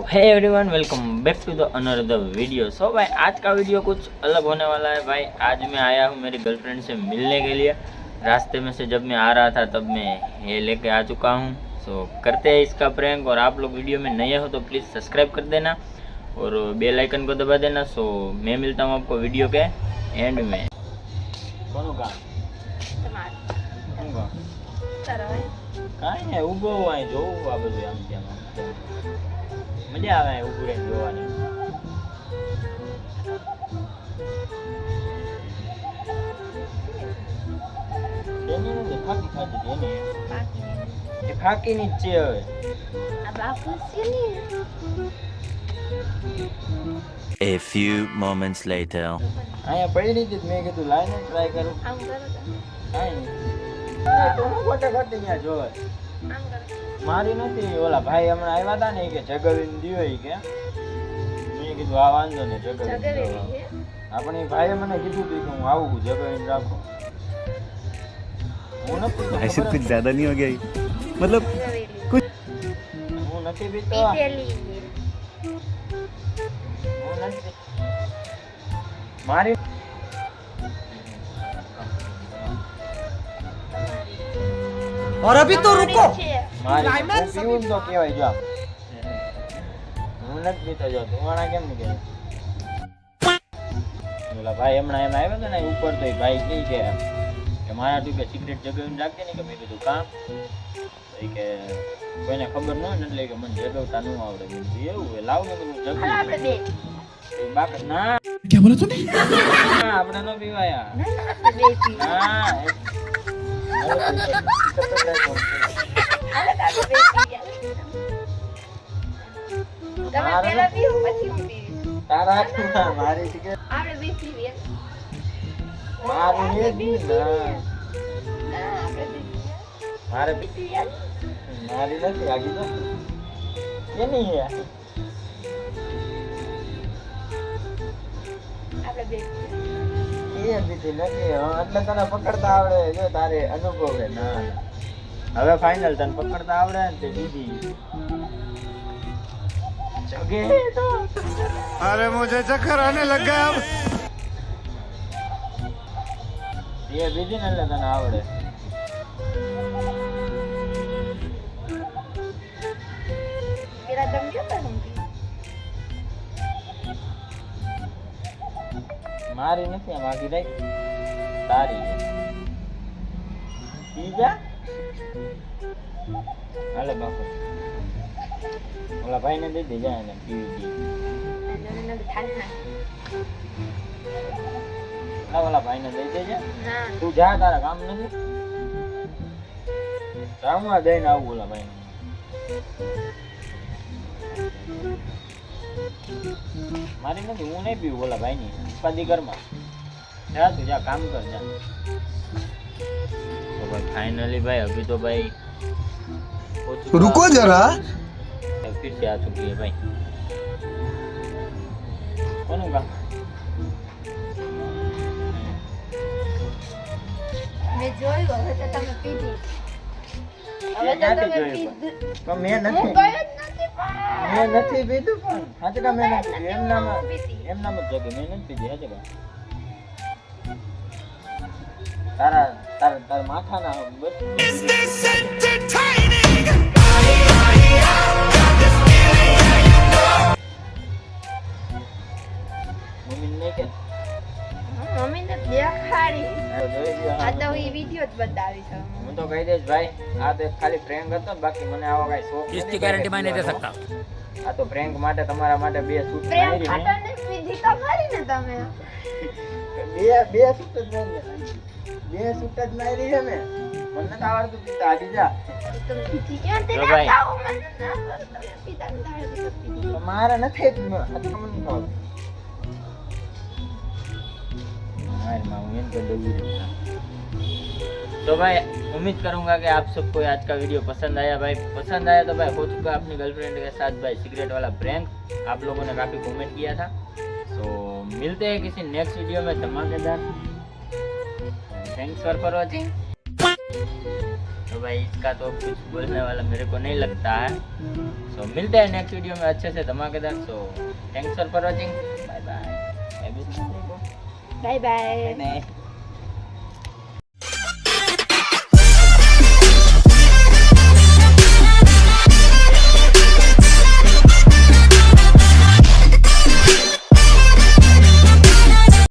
Hey everyone, welcome back to the another video. So भाई आज का वीडियो कुछ अलग होने वाला है। भाई आज मैं आया हूँ मेरी गर्लफ्रेंड से मिलने के लिए। रास्ते में से जब मैं आ रहा था तब मैं ये लेके आ चुका हूँ। सो करते हैं इसका प्रैंक। और आप लोग वीडियो में नए हो तो प्लीज़ सब्सक्राइब कर देना और बेल आइकन को दबा देना। सो मैं मिलता हूँ आपको वीडियो के एंड में। કોનું કામ શું કામ કાંઈ નહીં, ઊભો હું અહીં જોઉં આ બધું આમ તેમ મજા આવે અહીં ઊભું રહીને જોવાની। એની નથી ફાકી ખાધી હતી એની એ ફાકીની જ છે હવે। A few moments later. અહીંયા પડી હતી મેં કીધું લાઈને ટ્રાય કરું। કાંઈ નહીં તો હું ખોટે ખોટી ત્યાં જોવે મારી નથી। ઓલા ભાઈ હમણાં આવ્યા હતા ને કે જગવીને દીવો કે મેં કીધું આ વાંધો ને જગવીને આપણે ભાઈએ મને કીધું હતું કે હું આવું છું જગવીને રાખો। હું નથી ऐसे कुछ ज्यादा नहीं हो गया ये? मतलब कुछ હું નથી પીતો। હું નથી મારી और अभी तो रुको મારી પીવું તો કહેવાય જો હું નથી પીતો। જો તું આના કેમ નહીં કે ઓલા ભાઈ હમણાં એમ આવ્યો હતો ને ઉપર તો એ ભાઈ કહે કે મારા તું કે સિગરેટ જગાવીને રાખજે ને કે મેં કીધું કામ તો એ કે કોઈને ખબર ન હોય ને એટલે કે મને જગાવતા ન આવડે। મેં કીધું એવું હોય લાવ ને કીધું જગાવી બાક ના क्या बोला तूने? ના આપણે ન પીવાયા ના તારા મારી સિગરેટ મારી મારે મારી નથી આગી તો એની હે એ બીજી નથી એટલે તને પકડતા આવડે જો તારે અનુભવ હે ના હવે ફાઇનલ તને પકડતા આવડે ને તે બીજી જગે તો अरे मुझे चक्कर आने लग गया अब। એ બીજી ને એટલે તને આવડે। મારી નથી આમ આગી રાખ તારી બીજા હાલે બાપુ ઓલા ભાઈ ને દઈ દે જાય ને પીવી ઓલા ભાઈ ને દઈ દેજે તું જા તારા કામ નથી જામવા દઈને આવું ઓલા ભાઈ ને મારી નથી હું નહીં પીવું ઓલા ભાઈ ની ઉપાધિ ઘરમાં જા તું જા કામ કર જા। તો ભાઈ फाइनली भाई अभी तो भाई रुको जरा फिर से आ चुकी है भाई। કોનું કામ મેં જોયું હવે તો તમે પીધી હવે તો તમે પીધું પણ મેં નથી પીધું પણ હાચકા મેં નથી પીધું એમ નામ જ જગે મેં નથી પીધી હાચકા તારા તારા તારા માથા ના બસ મમ્મી નહીં કે મમ્મીને દેખાડી જોઈ આ તો એ વિડિયો જ બતાવી છે હું તો કહી દઈશ ભાઈ આ તો ખાલી પ્રેન્ક હતો બાકી મને આવો કઈ શોખ નથી। इसकी गारंटी मैं नहीं दे सकता। આ તો પ્રેન્ક માટે તમારા માટે બે શૂટ પ્રેમ મારી ખાટાને પીધી તો ખરી ને તમે બે શૂટ જ મારી બે શૂટ જ મારી છે મેં મને નથી આવડતું પીતા આજી જા તમે પીધી ક્યાં તે જો ભાઈ. ના ખાઓ મને ના તમે પીતા પીધી મારા નથી જ આ તો મને ન આવડતું मार माऊं इनको दूर। तो भाई उम्मीद करूंगा कि आप सबको आज का वीडियो पसंद आया। भाई पसंद आया तो भाई हो चुका अपनी गर्लफ्रेंड के साथ भाई सिगरेट वाला प्रैंक। आप लोगों ने काफ़ी कमेंट किया था। तो मिलते हैं किसी नेक्स्ट वीडियो में धमाकेदार। Thanks for watching. तो भाई इसका तो कुछ बोलने वाला मेरे को नहीं लगता है। सो मिलते हैं नेक्स्ट वीडियो में अच्छे से धमाकेदार। So thanks for watching, bye bye. Bye bye. Bye.